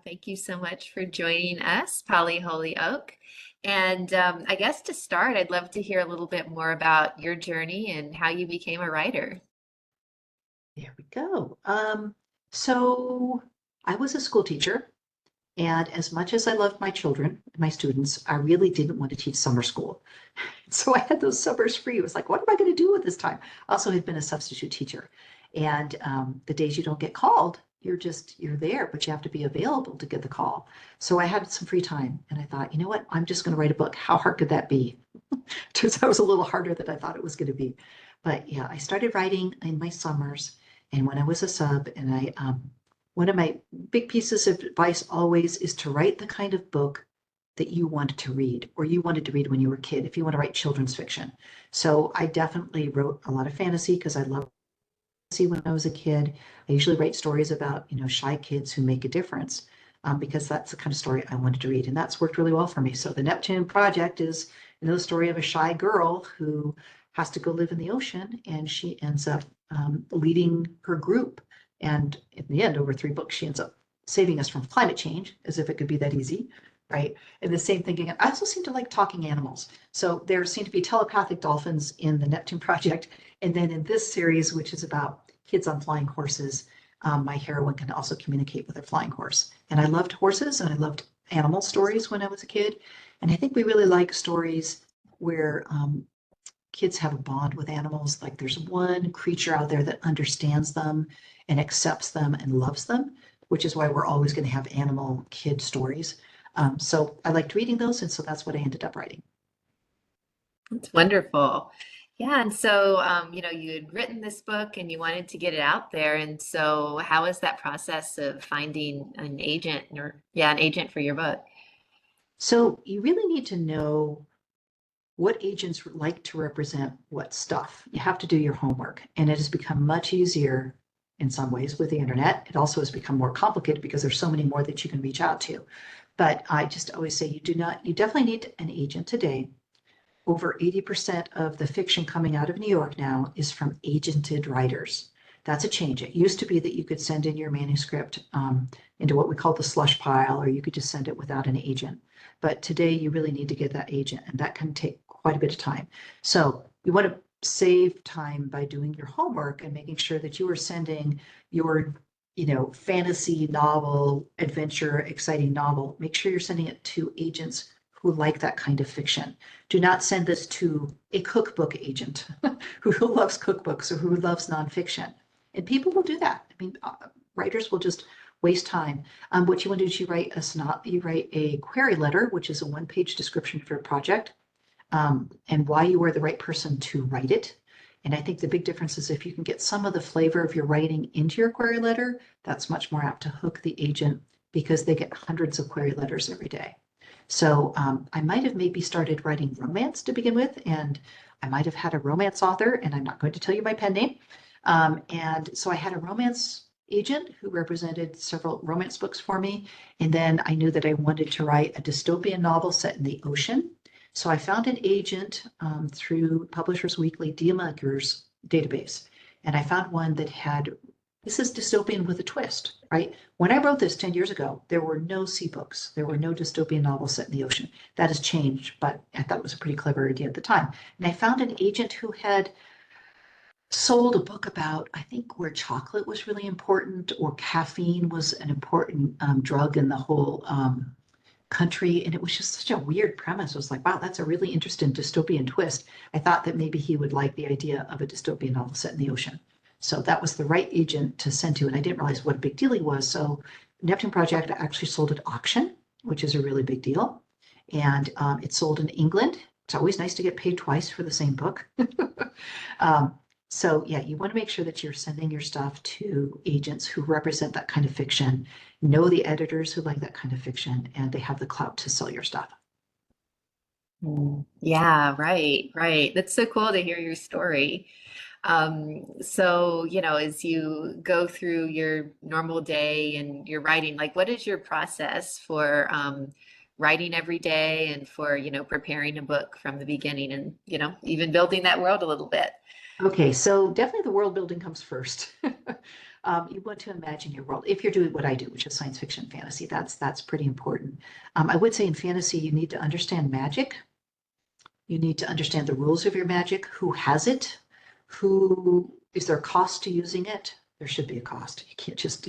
Thank you so much for joining us, Polly Holyoke. And I guess to start, I'd love to hear a little bit more about your journey and how you became a writer. There we go. So I was a school teacher, and as much as I loved my children, my students, I really didn't want to teach summer school. So I had those summers free. It was like, what am I going to do with this time? Also, had been a substitute teacher, and the days you don't get called, you're there, but you have to be available to get the call. So I had some free time, and I thought, you know what? I'm just going to write a book. How hard could that be? Turns out it was a little harder than I thought it was going to be. But yeah, I started writing in my summers and when I was a sub, and one of my big pieces of advice always is to write the kind of book that you wanted to read or you wanted to read when you were a kid, if you want to write children's fiction. So I definitely wrote a lot of fantasy because I loved fantasy when I was a kid. I usually write stories about, shy kids who make a difference. Because that's the kind of story I wanted to read. And that's worked really well for me. So the Neptune Project is another story of a shy girl who has to go live in the ocean and she ends up leading her group. And in the end, over 3 books, she ends up saving us from climate change, as if it could be that easy, right? And the same thing again. I also seem to like talking animals. So there seem to be telepathic dolphins in the Neptune Project. And then in this series, which is about kids on flying horses, my heroine can also communicate with a flying horse. And I loved horses and I loved animal stories when I was a kid. And I think we really like stories where kids have a bond with animals. Like there's one creature out there that understands them and accepts them and loves them, which is why we're always going to have animal kid stories. So I liked reading those. And so that's what I ended up writing. It's wonderful. Yeah, and so you had written this book and you wanted to get it out there. And so how was that process of finding an agent or an agent for your book? So you really need to know what agents like to represent what stuff. You have to do your homework. And it has become much easier in some ways with the internet. It also has become more complicated because there's so many more that you can reach out to. But I just always say you definitely need an agent today. Over 80% of the fiction coming out of New York now is from agented writers. That's a change. It used to be that you could send in your manuscript into what we call the slush pile, or you could just send it without an agent. But today you really need to get that agent, and that can take quite a bit of time. So you want to save time by doing your homework and making sure that you are sending your fantasy novel, adventure, exciting novel. Make sure you're sending it to agents who like that kind of fiction. Do not send this to a cookbook agent who loves cookbooks or who loves nonfiction. And people will do that. I mean, writers will just waste time. What you want to do is you write a query letter, which is a one-page description of your project, and why you are the right person to write it. And I think the big difference is if you can get some of the flavor of your writing into your query letter, that's much more apt to hook the agent because they get hundreds of query letters every day. So I might have maybe started writing romance to begin with, and I might have had a romance author, and I'm not going to tell you my pen name. And so I had a romance agent who represented several romance books for me. And then I knew that I wanted to write a dystopian novel set in the ocean. So I found an agent through Publishers Weekly Dealmakers database. And I found one that had, this is dystopian with a twist, right? When I wrote this 10 years ago, there were no sea books. There were no dystopian novels set in the ocean. That has changed, but I thought it was a pretty clever idea at the time. And I found an agent who had sold a book about, I think, where chocolate was really important or caffeine was an important drug in the whole country. And it was just such a weird premise. It was like, wow, that's a really interesting dystopian twist. I thought that maybe he would like the idea of a dystopian novel set in the ocean. So that was the right agent to send to. And I didn't realize what a big deal he was. So Neptune Project actually sold at auction, which is a really big deal. And it sold in England. It's always nice to get paid twice for the same book. um, so yeah, you want to make sure that you're sending your stuff to agents who represent that kind of fiction, know the editors who like that kind of fiction, and they have the clout to sell your stuff. Yeah, right, right. That's so cool to hear your story. So, as you go through your normal day and you're writing, like what is your process for writing every day and for, preparing a book from the beginning and, even building that world a little bit? Okay, so definitely the world building comes first. You want to imagine your world. If you're doing what I do, which is science fiction fantasy, that's pretty important. I would say in fantasy, you need to understand magic. You need to understand the rules of your magic, who has it, who is there a cost to using it? There should be a cost. You can't just,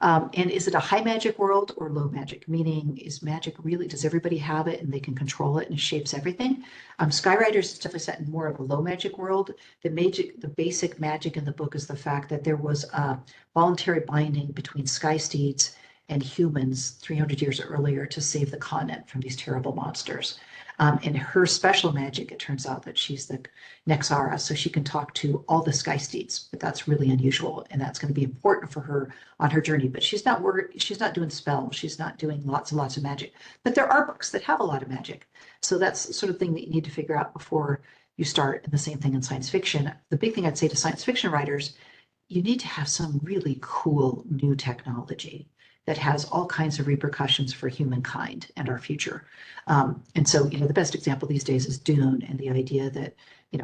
and is it a high magic world or low magic? Meaning, is magic really, does everybody have it and they can control it and it shapes everything? Skyriders is definitely set in more of a low magic world. The basic magic in the book is the fact that there was a voluntary binding between sky steeds and humans 300 years earlier to save the continent from these terrible monsters. And her special magic, it turns out that she's the Nexara, so she can talk to all the sky steeds, but that's really unusual, and that's going to be important for her on her journey. But she's not doing spells, she's not doing lots and lots of magic. But there are books that have a lot of magic. So that's the sort of thing that you need to figure out before you start. And the same thing in science fiction. The big thing I'd say to science fiction writers, you need to have some really cool new technology that has all kinds of repercussions for humankind and our future. And so, the best example these days is Dune, and the idea that,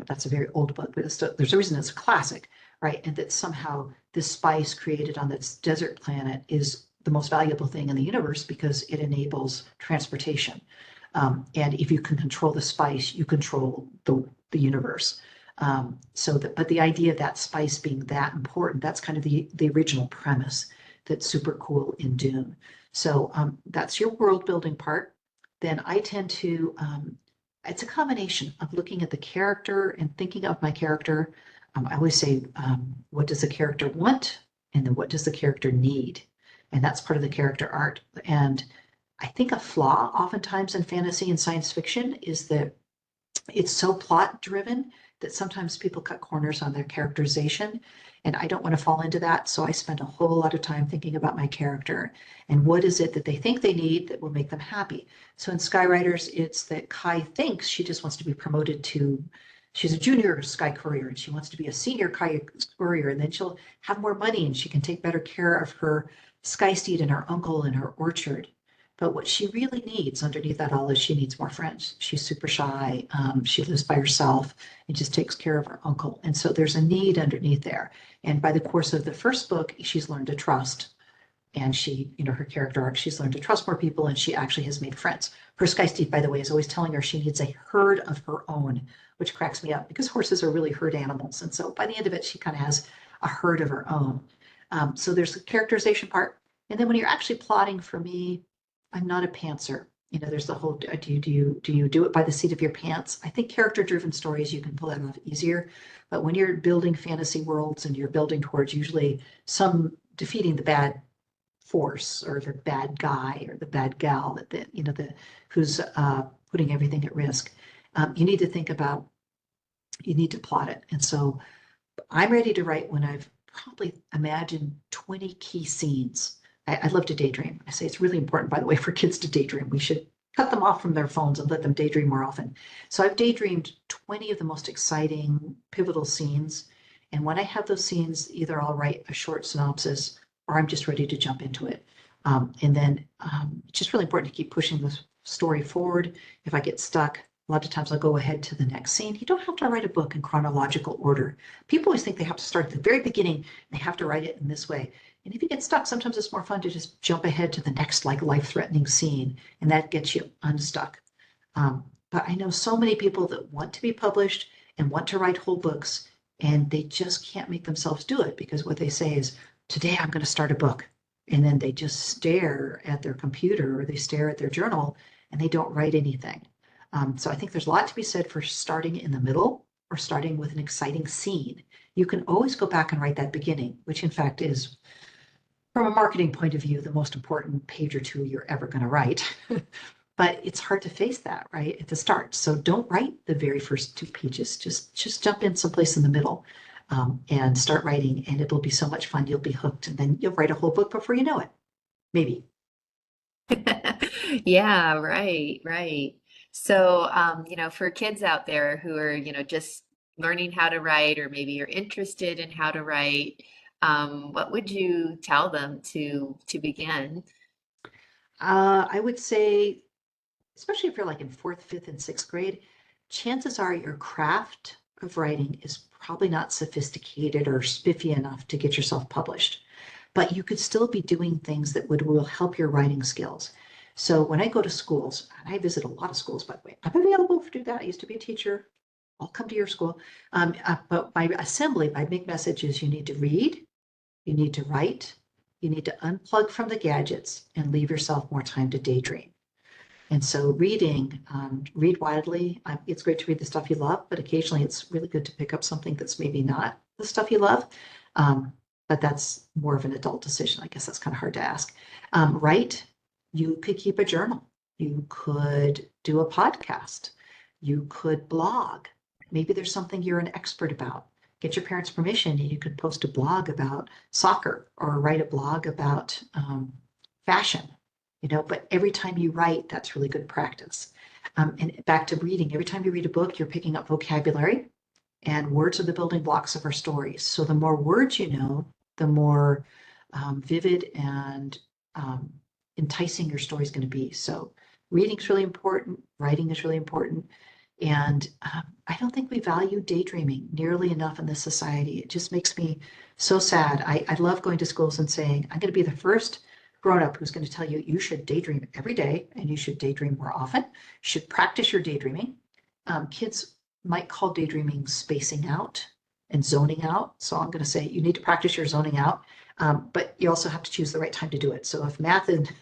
that's a very old book, but there's a reason it's a classic, right? And that somehow this spice created on this desert planet is the most valuable thing in the universe because it enables transportation. And if you can control the spice, you control the universe. But the idea of that spice being that important, that's kind of the original premise that's super cool in Dune. So that's your world building part. Then I tend to, it's a combination of looking at the character and thinking of my character. I always say, what does the character want? And then what does the character need? And that's part of the character art. And I think a flaw oftentimes in fantasy and science fiction is that it's so plot driven that sometimes people cut corners on their characterization. And I don't want to fall into that. So I spend a whole lot of time thinking about my character and what is it that they think they need that will make them happy. So in Skyriders, it's that Kai thinks she just wants to be promoted to, she's a junior Sky Courier and she wants to be a senior Sky Courier, and then she'll have more money and she can take better care of her Sky Steed and her uncle and her orchard. But what she really needs underneath that all is she needs more friends. She's super shy. She lives by herself and just takes care of her uncle. And so there's a need underneath there. And by the course of the first book, she's learned to trust. And she, her character arc, she's learned to trust more people and she actually has made friends. Her Sky Steed, by the way, is always telling her she needs a herd of her own, which cracks me up because horses are really herd animals. And so by the end of it, she kind of has a herd of her own. So there's the characterization part. And then when you're actually plotting, for me, I'm not a pantser. There's the whole, do you do it by the seat of your pants? I think character-driven stories, you can pull that off easier. But when you're building fantasy worlds and you're building towards usually some defeating the bad force or the bad guy or the bad gal who's putting everything at risk, you need to think about, you need to plot it. And so I'm ready to write when I've probably imagined 20 key scenes. I love to daydream. I say it's really important, by the way, for kids to daydream. We should cut them off from their phones and let them daydream more often. So I've daydreamed 20 of the most exciting, pivotal scenes. And when I have those scenes, either I'll write a short synopsis or I'm just ready to jump into it. And then it's just really important to keep pushing the story forward. If I get stuck, a lot of times I'll go ahead to the next scene. You don't have to write a book in chronological order. People always think they have to start at the very beginning and they have to write it in this way. And if you get stuck, sometimes it's more fun to just jump ahead to the next life-threatening scene, and that gets you unstuck. But I know so many people that want to be published and want to write whole books, and they just can't make themselves do it because what they say is, today I'm going to start a book. And then they just stare at their computer or they stare at their journal and they don't write anything. So I think there's a lot to be said for starting in the middle or starting with an exciting scene. You can always go back and write that beginning, which in fact is, from a marketing point of view, the most important page or two you're ever going to write. But it's hard to face that right at the start. So don't write the very first 2 pages. Just jump in someplace in the middle and start writing, and it'll be so much fun. You'll be hooked, and then you'll write a whole book before you know it. Maybe. Yeah, right, right. So, for kids out there who are, just learning how to write, or maybe you're interested in how to write, what would you tell them to begin? I would say, especially if you're like in 4th, 5th, and 6th grade, chances are your craft of writing is probably not sophisticated or spiffy enough to get yourself published. But you could still be doing things that will help your writing skills. So when I go to schools, and I visit a lot of schools, by the way, I'm available to do that. I used to be a teacher. I'll come to your school. But my assembly, my big message is you need to read, you need to write, you need to unplug from the gadgets and leave yourself more time to daydream. And so reading, read widely. It's great to read the stuff you love, but occasionally it's really good to pick up something that's maybe not the stuff you love. But that's more of an adult decision. I guess that's kind of hard to ask. Write, you could keep a journal. You could do a podcast. You could blog. Maybe there's something you're an expert about. Get your parents' permission and you could post a blog about soccer or write a blog about fashion. But every time you write, that's really good practice. And back to reading, every time you read a book, you're picking up vocabulary, and words are the building blocks of our stories. So the more words you know, the more vivid and enticing your story is going to be. So reading is really important, writing is really important. And I don't think we value daydreaming nearly enough in this society. It just makes me so sad. I love going to schools and saying, I'm going to be the first grown-up who's going to tell you you should daydream every day and you should daydream more often. You should practice your daydreaming. Kids might call daydreaming spacing out and zoning out. So I'm going to say you need to practice your zoning out, but you also have to choose the right time to do it. So if math and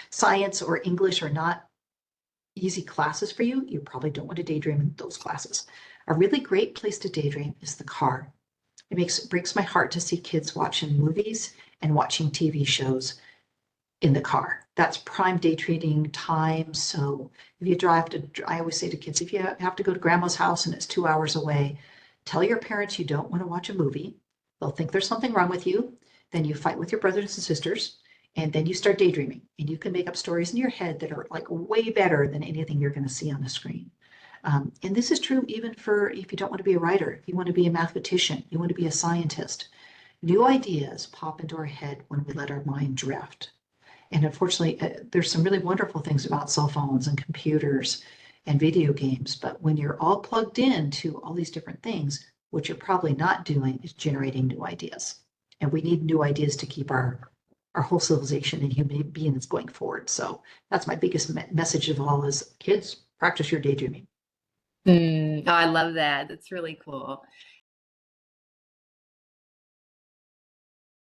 science or English are not easy classes for you, you probably don't want to daydream in those classes. A really great place to daydream is the car. It breaks my heart to see kids watching movies and watching TV shows in the car. That's prime daydreaming time. So if you I always say to kids, if you have to go to grandma's house and it's 2 hours away, tell your parents you don't want to watch a movie. They'll think there's something wrong with you. Then you fight with your brothers and sisters, and then you start daydreaming. And you can make up stories in your head that are like way better than anything you're going to see on the screen. And this is true even for if you don't want to be a writer, if you want to be a mathematician, you want to be a scientist. New ideas pop into our head when we let our mind drift. And unfortunately, there's some really wonderful things about cell phones and computers and video games. But when you're all plugged in to all these different things, what you're probably not doing is generating new ideas. And we need new ideas to keep our whole civilization and human beings going forward. So that's my biggest message of all is kids, practice your daydreaming. Oh, I love that. That's really cool.